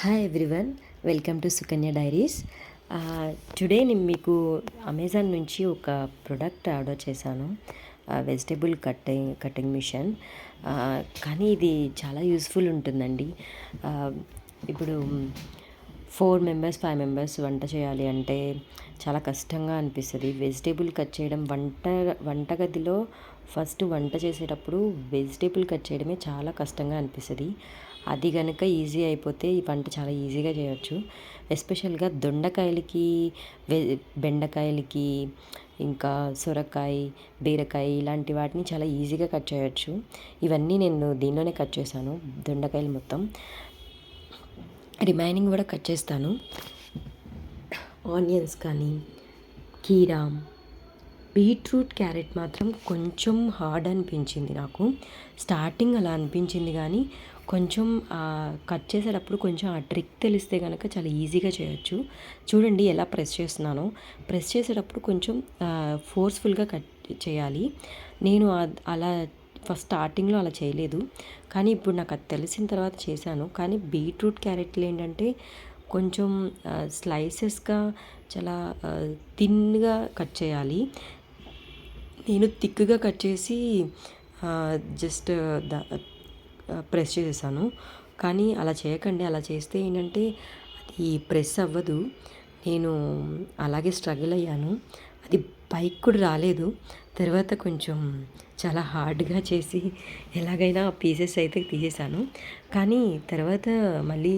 Hi everyone, welcome to Sukanya diaries. Today నేను మీకు Amazon నుంచి ఒక ప్రోడక్ట్ ఆర్డర్ చేశాను, వెజిటేబుల్ కటింగ్ మిషన్. కానీ ఇది చాలా యూస్ఫుల్ ఉంటుందండి. ఇప్పుడు 4 మెంబర్స్ 5 మెంబర్స్ వంట చేయాలి అంటే చాలా కష్టంగా అనిపిస్తుంది. వెజిటేబుల్ కట్ చేయడం వంటగదిలో ఫస్ట్ వంట చేసేటప్పుడు వెజిటేబుల్ కట్ చేయడమే చాలా కష్టంగా అనిపిస్తుంది. అది కనుక ఈజీ అయిపోతే ఈ వంట చాలా ఈజీగా చేయొచ్చు. ఎస్పెషల్గా దొండకాయలకి, బెండకాయలకి, ఇంకా సొరకాయ, బీరకాయ ఇలాంటి వాటిని చాలా ఈజీగా కట్ చేయొచ్చు. ఇవన్నీ నేను దీనిలోనే కట్ చేశాను. దొండకాయలు మొత్తం, రిమైనింగ్ కూడా కట్ చేస్తాను. ఆనియన్స్ కానీ, కీరా, బీట్రూట్, క్యారెట్ మాత్రం కొంచెం హార్డ్ అనిపించింది నాకు. స్టార్టింగ్ అలా అనిపించింది, కానీ కొంచెం కట్ చేసేటప్పుడు కొంచెం ఆ ట్రిక్ తెలిస్తే కనుక చాలా ఈజీగా చేయొచ్చు. చూడండి ఎలా ప్రెస్ చేస్తున్నానో. ప్రెస్ చేసేటప్పుడు కొంచెం ఫోర్స్ఫుల్గా కట్ చేయాలి. నేను అలా ఫస్ట్ స్టార్టింగ్లో అలా చేయలేదు, కానీ ఇప్పుడు నాకు అది తెలిసిన తర్వాత చేశాను. కానీ బీట్రూట్, క్యారెట్లు ఏంటంటే కొంచెం స్లైసెస్గా చాలా థిన్గా కట్ చేయాలి. నేను థిక్గా కట్ చేసి జస్ట్ ప్రెస్ చేసేసాను. కానీ అలా చేయకండి. అలా చేస్తే ఏంటంటే అది ప్రెస్ అవ్వదు. నేను అలాగే స్ట్రగుల్ అయ్యాను. అది పైకి కూడా రాలేదు. తర్వాత కొంచెం చాలా హార్డ్గా చేసి ఎలాగైనా పీసెస్ అయితే తీసేసాను. కానీ తర్వాత మళ్ళీ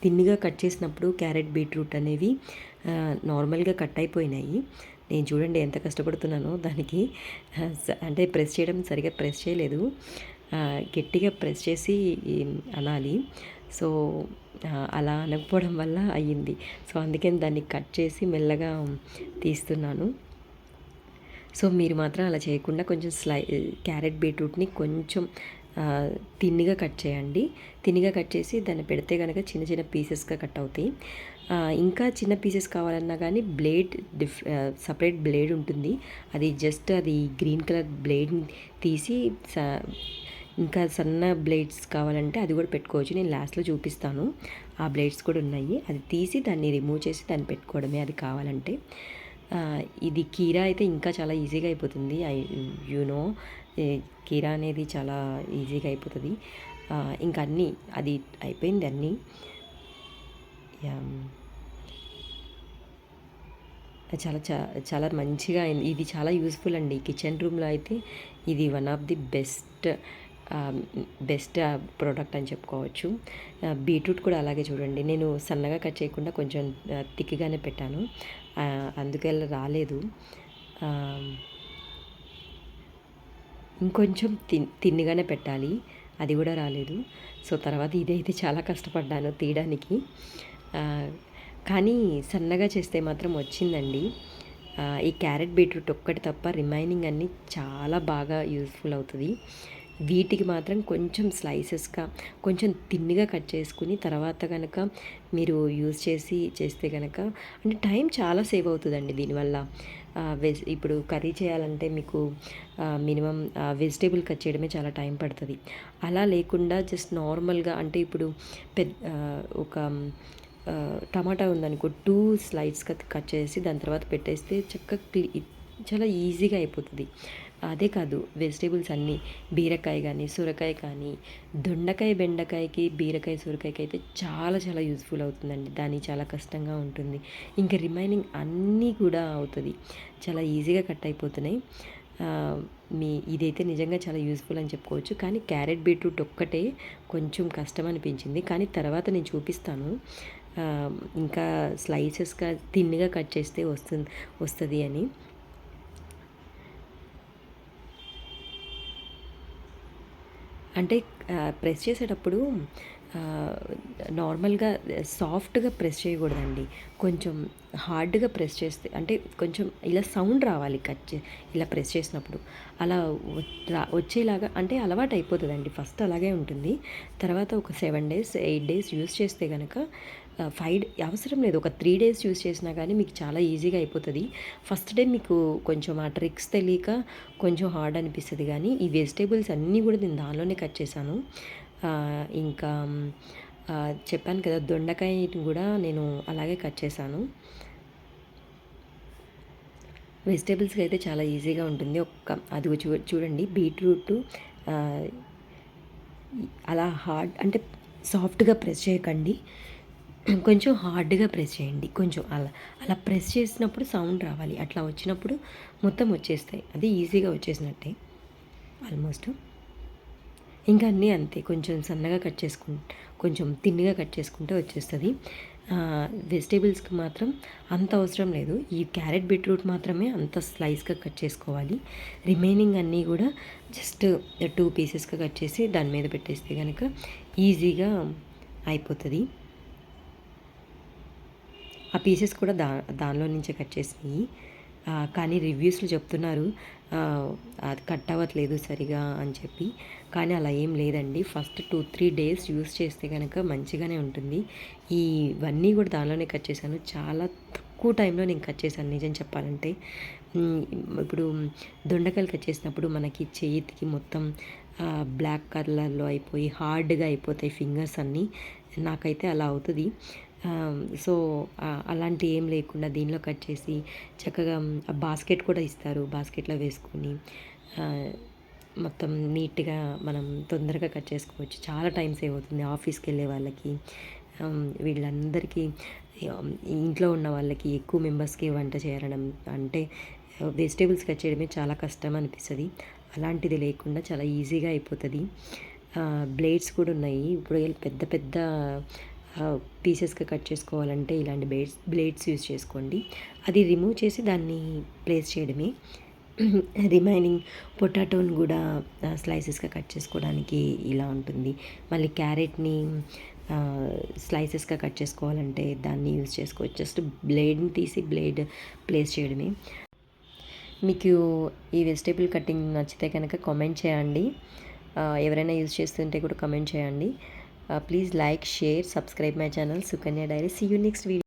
తిన్నిగా కట్ చేసినప్పుడు క్యారెట్, బీట్రూట్ అనేవి నార్మల్గా కట్ అయిపోయినాయి. నేను చూడండి ఎంత కష్టపడుతున్నానో దానికి. అంటే ప్రెస్ చేయడం సరిగా ప్రెస్ చేయలేదు, గట్టిగా ప్రెస్ చేసి అనాలి. సో అలా అనకపోవడం వల్ల అయ్యింది. సో అందుకని దాన్ని కట్ చేసి మెల్లగా తీస్తున్నాను. సో మీరు మాత్రం అలా చేయకుండా కొంచెం క్యారెట్, బీట్రూట్ని కొంచెం తిన్నిగా కట్ చేయండి. తిన్నిగా కట్ చేసి దాన్ని పెడితే కనుక చిన్న చిన్న పీసెస్గా కట్ అవుతాయి. ఇంకా చిన్న పీసెస్ కావాలన్నా కానీ సపరేట్ బ్లేడ్ ఉంటుంది. అది గ్రీన్ కలర్ బ్లేడ్ తీసి ఇంకా సన్న బ్లేడ్స్ కావాలంటే అది కూడా పెట్టుకోవచ్చు. నేను లాస్ట్లో చూపిస్తాను. ఆ బ్లేడ్స్ కూడా ఉన్నాయి. అది తీసి దాన్ని రిమూవ్ చేసి దాన్ని పెట్టుకోవడమే అది కావాలంటే. ఇది కీరా అయితే ఇంకా చాలా ఈజీగా అయిపోతుంది. యూనో కీరా అనేది చాలా ఈజీగా అయిపోతుంది. ఇంకా అన్నీ అది అయిపోయింది అన్నీ. చాలా చాలా మంచిగా అయింది. ఇది చాలా యూస్ఫుల్ అండి. కిచెన్ రూమ్లో అయితే ఇది one of the best product అని చెప్పుకోవచ్చు. బీట్రూట్ కూడా అలాగే చూడండి. నేను సన్నగా కట్ చేయకుండా కొంచెం థిక్గానే పెట్టాను, అందుకే రాలేదు. ఇంకొంచెం తిన్నిగానే పెట్టాలి, అది కూడా రాలేదు. సో తర్వాత ఇదైతే చాలా కష్టపడ్డాను తీయడానికి. కానీ సన్నగా చేస్తే మాత్రం వచ్చిందండి. ఈ క్యారెట్, బీట్రూట్ ఒక్కటి తప్ప రిమైనింగ్ అన్నీ చాలా బాగా యూస్ఫుల్ అవుతుంది. వీటికి మాత్రం కొంచెం స్లైసెస్గా కొంచెం తిన్నిగా కట్ చేసుకుని తర్వాత కనుక మీరు యూజ్ చేస్తే కనుక అంటే టైం చాలా సేవ్ అవుతుందండి దీనివల్ల. ఇప్పుడు కర్రీ చేయాలంటే మీకు మినిమం వెజిటేబుల్ కట్ చేయడమే చాలా టైం పడుతుంది. అలా లేకుండా జస్ట్ నార్మల్గా అంటే ఇప్పుడు ఒక టమాటా ఉందనుకో, 2 స్లైడ్స్గా కట్ చేసి దాని తర్వాత పెట్టేస్తే చక్కగా చాలా ఈజీగా అయిపోతుంది. అదే కాదు, వెజిటేబుల్స్ అన్నీ బీరకాయ కానీ, సొరకాయ కానీ, దొండకాయ, బెండకాయకి, బీరకాయ, సొరకాయకి అయితే చాలా చాలా యూస్ఫుల్ అవుతుందండి. దాని చాలా కష్టంగా ఉంటుంది. ఇంకా రిమైనింగ్ అన్నీ కూడా అవుతుంది, చాలా ఈజీగా కట్ అయిపోతున్నాయి. ఇదైతే నిజంగా చాలా యూస్ఫుల్ అని చెప్పుకోవచ్చు. కానీ క్యారెట్, బీట్రూట్ ఒక్కటే కొంచెం కష్టం అనిపించింది. కానీ తర్వాత నేను చూపిస్తాను. ఇంకా స్లైసెస్గా తిన్నిగా కట్ చేస్తే వస్తుంది అని. అంటే ప్రెస్ చేసేటప్పుడు నార్మల్గా సాఫ్ట్గా ప్రెస్ చేయకూడదండి. కొంచెం హార్డ్గా ప్రెస్ చేస్తే అంటే కొంచెం ఇలా సౌండ్ రావాలి ఇలా ప్రెస్ చేసినప్పుడు. అలా వచ్చేలాగా అంటే అలవాటు అయిపోతుందండి. ఫస్ట్ అలాగే ఉంటుంది. తర్వాత ఒక 7 days 8 days యూస్ చేస్తే కనుక 5 అవసరం లేదు, ఒక 3 days యూస్ చేసినా కానీ మీకు చాలా ఈజీగా అయిపోతుంది. ఫస్ట్ డే మీకు కొంచెం ఆ ట్రిక్స్ తెలియక కొంచెం హార్డ్ అనిపిస్తుంది. కానీ ఈ వెజిటేబుల్స్ అన్నీ కూడా నేను దానిలోనే కట్ చేశాను. ఇంకా చెప్పాను కదా, దొండకాయని కూడా నేను అలాగే కట్ చేశాను. వెజిటేబుల్స్కి అయితే చాలా ఈజీగా ఉంటుంది. అది చూడండి, బీట్రూట్ అలా హార్డ్ అంటే సాఫ్ట్గా ప్రెస్ చేయకండి, కొంచెం హార్డ్గా ప్రెస్ చేయండి. కొంచెం అలా అలా ప్రెస్ చేసినప్పుడు సౌండ్ రావాలి. అట్లా వచ్చినప్పుడు మొత్తం వచ్చేస్తాయి. అది ఈజీగా వచ్చేసినట్టే ఆల్మోస్ట్. ఇంకా అన్నీ అంతే, కొంచెం సన్నగా కట్ కొంచెం తిన్నుగా కట్ చేసుకుంటే వచ్చేస్తుంది. వెజిటేబుల్స్కి మాత్రం అంత అవసరం లేదు. ఈ క్యారెట్ బీట్రూట్ మాత్రమే అంత స్లైస్గా కట్ చేసుకోవాలి. రిమైనింగ్ అన్నీ కూడా జస్ట్ 2 పీసెస్గా కట్ చేసి దాని మీద పెట్టేస్తే కనుక ఈజీగా అయిపోతుంది. ఆ పీసెస్ కూడా దానిలో నుంచే కట్ చేసినాయి. కానీ రివ్యూస్లో చెప్తున్నారు అది కట్ అవ్వట్లేదు సరిగా అని చెప్పి. కానీ అలా ఏం లేదండి. ఫస్ట్ 2-3 డేస్ యూస్ చేస్తే కనుక మంచిగానే ఉంటుంది. ఇవన్నీ కూడా దానిలోనే కట్ చేశాను. చాలా తక్కువ టైంలో నేను కట్ చేశాను నిజం చెప్పాలంటే. ఇప్పుడు దొండకాయలు కట్ చేసినప్పుడు మనకి చేతికి మొత్తం బ్లాక్ కలర్లో అయిపోయి హార్డ్గా అయిపోతాయి ఫింగర్స్ అన్నీ. నాకైతే అలా అవుతుంది. సో అలాంటి ఏం లేకుండా దీనిలో కట్ చేసి చక్కగా బాస్కెట్ కూడా ఇస్తారు. బాస్కెట్లో వేసుకొని మొత్తం నీట్గా మనం తొందరగా కట్ చేసుకోవచ్చు. చాలా టైం సేవ్ అవుతుంది ఆఫీస్కి వెళ్ళే వాళ్ళకి, వీళ్ళందరికీ, ఇంట్లో ఉన్న వాళ్ళకి, ఎక్కువ మెంబర్స్కి వంట చేయడం అంటే వెజిటేబుల్స్ కట్ చేయడమే చాలా కష్టం అనిపిస్తుంది. అలాంటిది లేకుండా చాలా ఈజీగా అయిపోతుంది. బ్లేడ్స్ కూడా ఉన్నాయి. ఇప్పుడు పెద్ద పెద్ద పీసెస్గా కట్ చేసుకోవాలంటే ఇలాంటి బ్లేడ్స్ యూజ్ చేసుకోండి. అది రిమూవ్ చేసి దాన్ని ప్లేస్ చేయడమే. రిమైనింగ్ పొటాటోని కూడా స్లైసెస్గా కట్ చేసుకోవడానికి ఇలా ఉంటుంది. మళ్ళీ క్యారెట్ని స్లైసెస్గా కట్ చేసుకోవాలంటే దాన్ని యూజ్ చేసుకోవచ్చు. జస్ట్ బ్లేడ్ని తీసి బ్లేడ్ ప్లేస్ చేయడమే. మీకు ఈ వెజిటేబుల్ కటింగ్ నచ్చితే కనుక కామెంట్ చేయండి. ఎవరైనా యూజ్ చేస్తుంటే కూడా కామెంట్ చేయండి. Please like, share, subscribe my channel Sukanya Diary. See you next video.